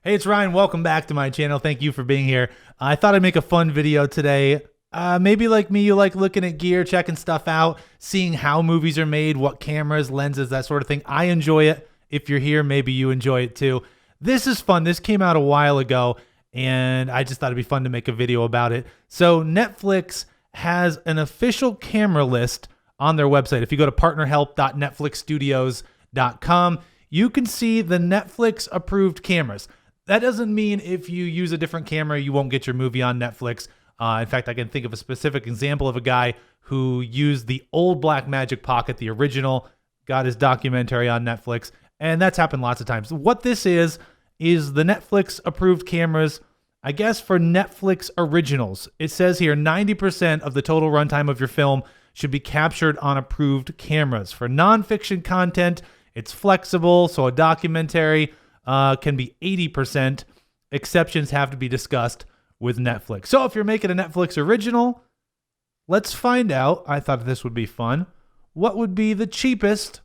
Hey, it's Ryan. Welcome back to my channel. Thank you for being here. I thought I'd make a fun video today. Maybe like me, you like looking at gear, checking stuff out, seeing how movies are made, what cameras, lenses, that sort of thing. I enjoy it. If you're here, maybe you enjoy it too. This is fun. This came out a while ago, and I just thought it'd be fun to make a video about it. So Netflix has an official camera list on their website. If you go to partnerhelp.netflixstudios.com, you can see the Netflix approved cameras. That doesn't mean if you use a different camera, you won't get your movie on Netflix. In fact, I can think of a specific example of a guy who used the old Blackmagic Pocket, the original, got his documentary on Netflix, and that's happened lots of times. What this is the Netflix approved cameras, I guess, for Netflix originals. It says here 90% of the total runtime of your film should be captured on approved cameras. For nonfiction content, it's flexible, so a documentary can be 80%. Exceptions have to be discussed with Netflix. So if you're making a Netflix original, let's find out. I thought this would be fun. What would be the cheapest,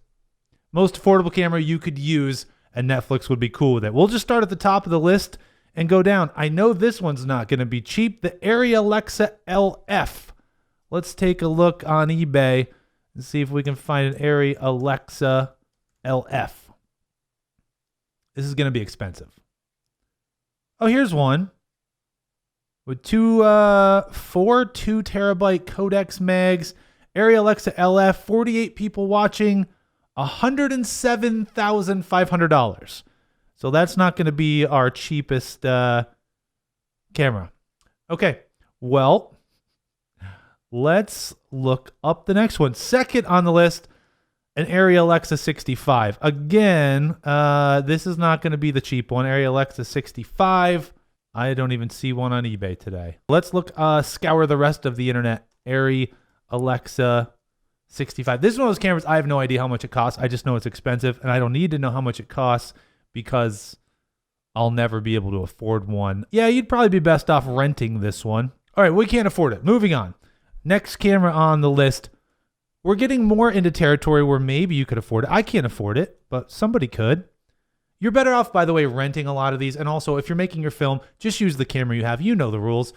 most affordable camera you could use, and Netflix would be cool with it? We'll just start at the top of the list and go down. I know this one's not going to be cheap. The Arri Alexa LF. Let's take a look on eBay and see if we can find an Arri Alexa LF. This is going to be expensive. Oh, here's one with four 2-terabyte codex mags. Arri Alexa LF, 48 people watching, $107,500. So that's not going to be our cheapest camera. Okay, well, let's look up the next one. Second on the list, an Arri Alexa 65. Again, this is not going to be the cheap one. Arri Alexa 65. I don't even see one on eBay today. Let's scour the rest of the internet. Arri Alexa 65. This is one of those cameras, I have no idea how much it costs. I just know it's expensive, and I don't need to know how much it costs because I'll never be able to afford one. Yeah, you'd probably be best off renting this one. All right, we can't afford it. Moving on. Next camera on the list. We're getting more into territory where maybe you could afford it. I can't afford it, but somebody could. You're better off, by the way, renting a lot of these. And also, if you're making your film, just use the camera you have. You know the rules.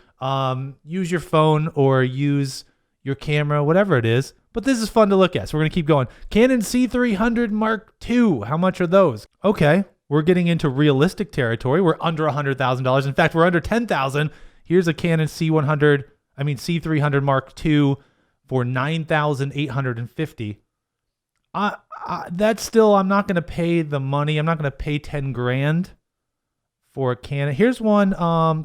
Use your phone or use your camera, whatever it is. But this is fun to look at, so we're going to keep going. Canon C300 Mark II. How much are those? Okay, we're getting into realistic territory. We're under $100,000. In fact, we're under $10,000. Here's a Canon C300 Mark II for $9,850. That's still, I'm not going to pay the money. I'm not going to pay 10 grand for a Canon. Here's one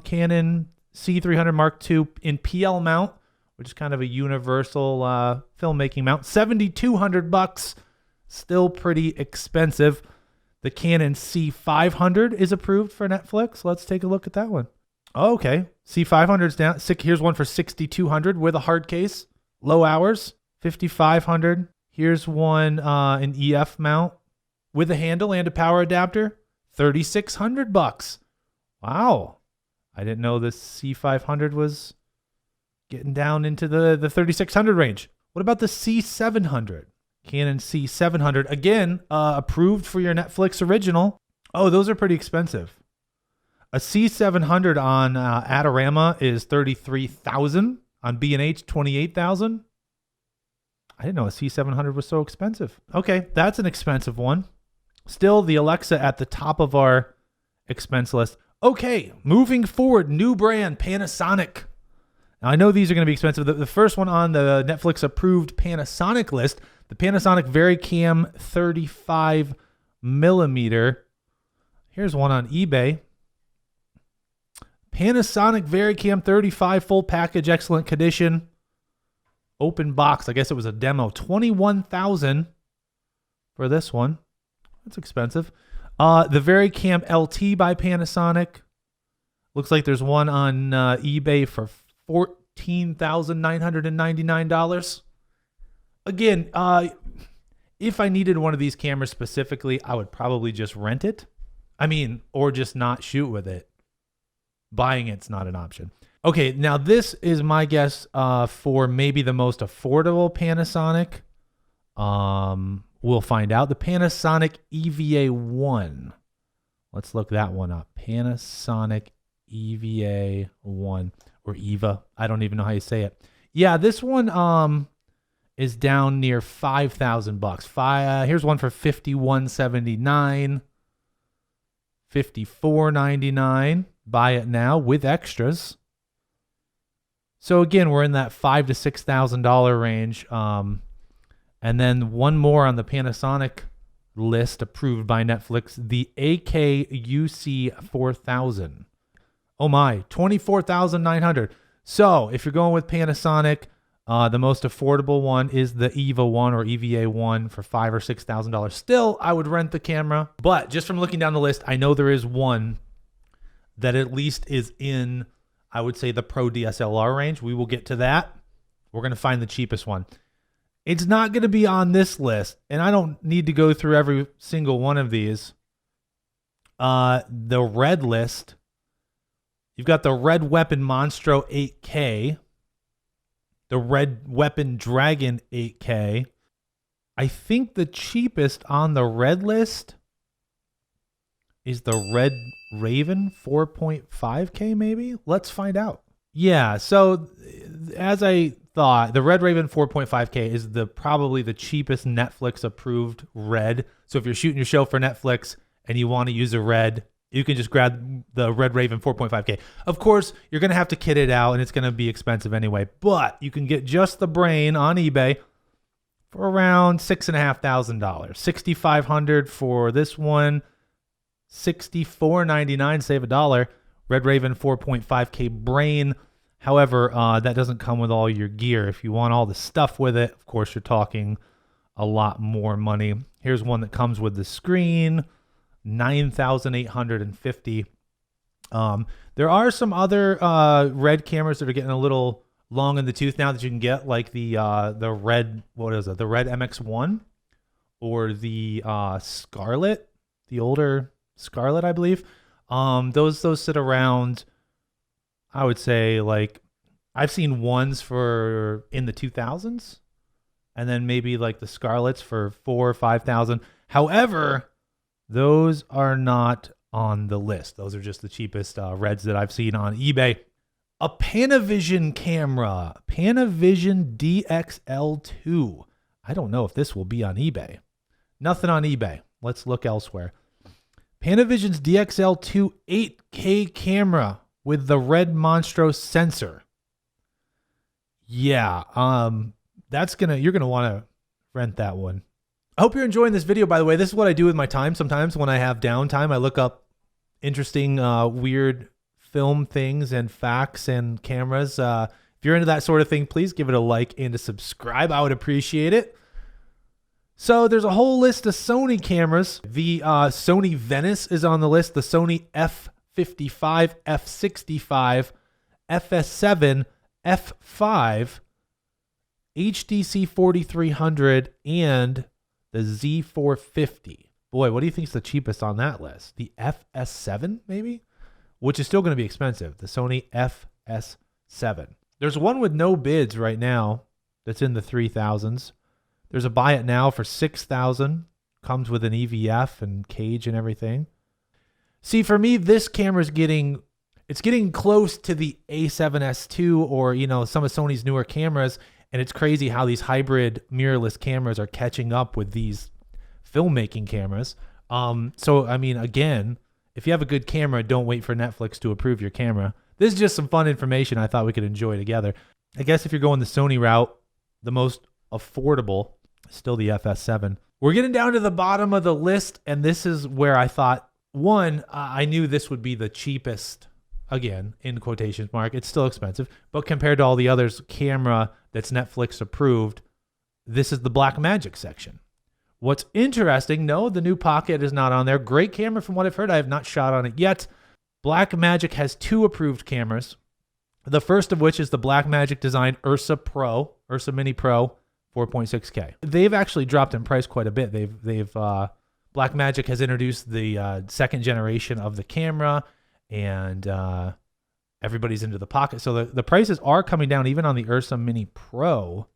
Canon C300 Mark II in PL mount, which is kind of a universal filmmaking mount. $7,200, still pretty expensive. The Canon C500 is approved for Netflix. Let's take a look at that one. Oh, okay, C500 is down. Here's one for $6,200 with a hard case. Low hours, $5,500. Here's one an EF mount with a handle and a power adapter, $3,600. Wow, I didn't know this C500 was getting down into the $3,600 range. What about the C700? Canon C700, again, approved for your Netflix original. Oh, those are pretty expensive. A C700 on Adorama is $33,000. On B&H, $28,000. I didn't know a C700 was so expensive. Okay, that's an expensive one. Still, the Alexa at the top of our expense list. Okay, moving forward, new brand, Panasonic. Now, I know these are going to be expensive. The first one on the Netflix approved Panasonic list, the Panasonic VariCam 35 millimeter. Here's one on eBay. Panasonic VariCam 35 full package, excellent condition. Open box. I guess it was a demo. $21,000 for this one. That's expensive. The VariCam LT by Panasonic. Looks like there's one on eBay for $14,999. Again, if I needed one of these cameras specifically, I would probably just rent it. Or just not shoot with it. Buying it's not an option. Okay, now this is my guess for maybe the most affordable Panasonic. We'll find out. The Panasonic EVA1. Let's look that one up. Panasonic EVA1 or EVA. I don't even know how you say it. Yeah, this one is down near $5,000. Here's one for $51.79, $54.99. Buy it now with extras. So again, we're in that $5,000 to $6,000 range. And then one more on the Panasonic list approved by Netflix, the AKUC 4000. Oh my, $24,900. So if you're going with Panasonic, the most affordable one is the EVA 1 or EVA 1 for $5,000 or $6,000. Still, I would rent the camera. But just from looking down the list, I know there is one that at least is in, I would say, the Pro DSLR range. We will get to that. We're going to find the cheapest one. It's not going to be on this list, and I don't need to go through every single one of these. The red list, you've got the Red Weapon Monstro 8K, the Red Weapon Dragon 8K. I think the cheapest on the red list is the Red Raven 4.5K, maybe? Let's find out. Yeah, so as I thought, the Red Raven 4.5K is probably the cheapest Netflix approved red. So if you're shooting your show for Netflix and you want to use a red, you can just grab the Red Raven 4.5K. Of course, you're going to have to kit it out and it's going to be expensive anyway, but you can get just the brain on eBay for around $6,500. $6,500 for this one, $64.99, save $1. Red Raven 4.5K brain. However, that doesn't come with all your gear. If you want all the stuff with it, of course, you're talking a lot more money. Here's one that comes with the screen, $9,850. There are some other red cameras that are getting a little long in the tooth now that you can get, like the red, what is it? The Red MX1 or the Scarlett, the older Scarlett, I believe. Those sit around, I would say, like, I've seen ones for in the 2000s, and then maybe like the Scarletts for 4,000 or 5,000. However, those are not on the list. Those are just the cheapest reds that I've seen on eBay. A Panavision camera, Panavision DXL2. I don't know if this will be on eBay. Nothing on eBay. Let's look elsewhere. Panavision's DXL2 8K camera with the Red Monstro sensor. Yeah, you're gonna want to rent that one. I hope you're enjoying this video, by the way. This is what I do with my time sometimes when I have downtime. I look up interesting, weird film things and facts and cameras. If you're into that sort of thing, please give it a like and a subscribe. I would appreciate it. So there's a whole list of Sony cameras. The Sony Venice is on the list. The Sony F55, F65, FS7, F5, HDC 4300, and the Z450. Boy, what do you think is the cheapest on that list? The FS7, maybe? Which is still going to be expensive. The Sony FS7. There's one with no bids right now that's in the 3,000s. There's a buy it now for $6,000. Comes with an EVF and cage and everything. See, for me, this camera's getting close to the A7S II or, some of Sony's newer cameras. And it's crazy how these hybrid mirrorless cameras are catching up with these filmmaking cameras. So, I mean, again, if you have a good camera, don't wait for Netflix to approve your camera. This is just some fun information I thought we could enjoy together. I guess if you're going the Sony route, the most affordable is still the FS7. We're getting down to the bottom of the list, and this is where I thought, one, I knew this would be the cheapest, again, in quotations mark. It's still expensive, but compared to all the others, camera that's Netflix approved, this is the Blackmagic section. What's interesting, no, the new Pocket is not on there. Great camera from what I've heard. I have not shot on it yet. Blackmagic has two approved cameras. The first of which is the Blackmagic Design Ursa Mini Pro 4.6K. They've actually dropped in price quite a bit. Blackmagic has introduced the second generation of the camera, and everybody's into the Pocket. So the prices are coming down even on the Ursa Mini Pro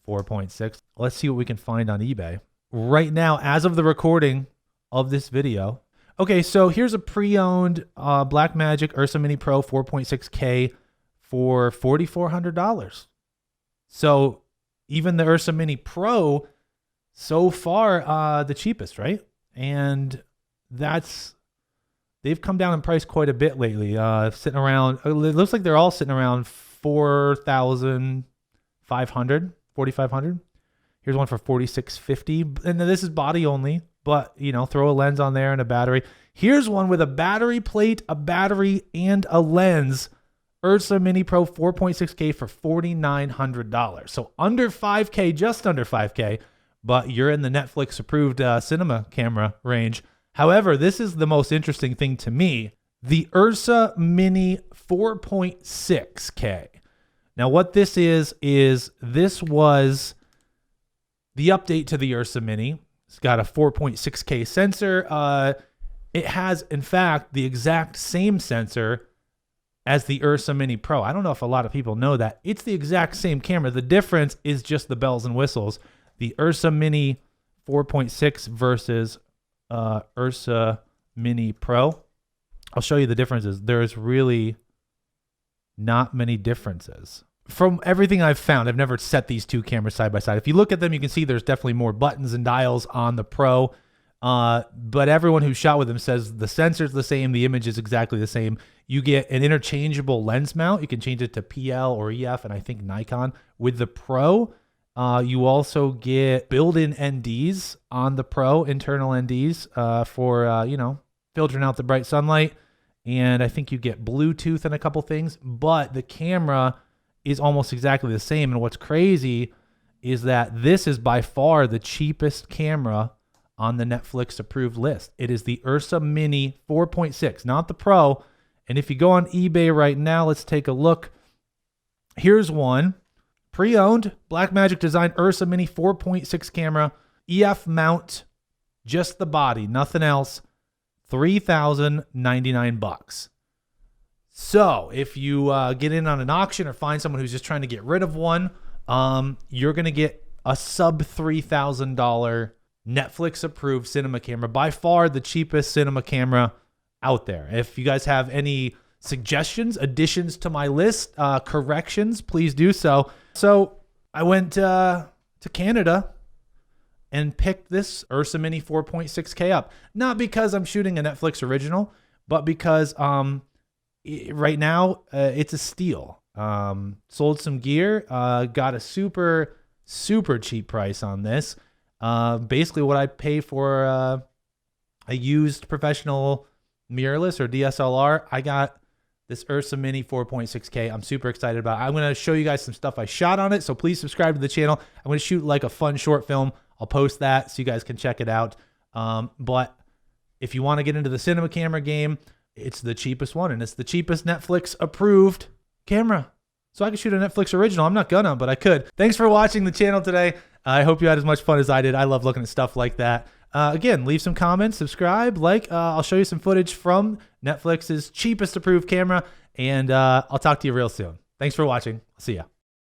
4.6. Let's see what we can find on eBay. Right now, as of the recording of this video, Okay, so here's a pre-owned Blackmagic Ursa Mini Pro 4.6K for $4,400. So even the Ursa Mini Pro, so far, the cheapest, right? And they've come down in price quite a bit lately. Sitting around, it looks like they're all sitting around 4,500, 4,500. Here's one for 4,650, and this is body only, but throw a lens on there and a battery. Here's one with a battery plate, a battery, and a lens. Ursa Mini Pro 4.6K for $4,900. So under 5K, just under 5K, but you're in the Netflix approved cinema camera range. However, this is the most interesting thing to me. The Ursa Mini 4.6K. Now what this is this was the update to the Ursa Mini. It's got a 4.6K sensor. It has, in fact, the exact same sensor as the Ursa Mini Pro. I don't know if a lot of people know that. It's the exact same camera. The difference is just the bells and whistles. The Ursa Mini 4.6 versus Ursa Mini Pro. I'll show you the differences. There's really not many differences. From everything I've found, I've never set these two cameras side by side. If you look at them, you can see there's definitely more buttons and dials on the Pro. But everyone who shot with them says the sensor's the same, the image is exactly the same. You get an interchangeable lens mount. You can change it to PL or EF and I think Nikon. With the Pro, you also get built-in NDs on the Pro, internal NDs for, filtering out the bright sunlight. And I think you get Bluetooth and a couple things, but the camera is almost exactly the same. And what's crazy is that this is by far the cheapest camera on the Netflix approved list. It is the Ursa Mini 4.6, not the Pro. And if you go on eBay right now, let's take a look. Here's one. Pre-owned Blackmagic design Ursa Mini 4.6 camera, EF mount, just the body, nothing else. $3,099. So if you get in on an auction or find someone who's just trying to get rid of one, you're going to get a sub $3,000 Netflix approved cinema camera, by far the cheapest cinema camera out there. If you guys have any suggestions, additions to my list, corrections, please do so. So I went to Canada and picked this Ursa Mini 4.6K up. Not because I'm shooting a Netflix original, but because right now it's a steal. Sold some gear, got a super, super cheap price on this. Basically what I pay for a used professional mirrorless or DSLR, I got this Ursa Mini 4.6K. I'm super excited about it. I'm going to show you guys some stuff I shot on it, so please subscribe to the channel. I'm going to shoot like a fun short film. I'll post that so you guys can check it out. But if you want to get into the cinema camera game, it's the cheapest one, and it's the cheapest Netflix approved camera. So I could shoot a Netflix original. I'm not gonna, but I could. Thanks for watching the channel today. I hope you had as much fun as I did. I love looking at stuff like that. Again, leave some comments, subscribe, like. I'll show you some footage from Netflix's cheapest approved camera, and I'll talk to you real soon. Thanks for watching. See ya.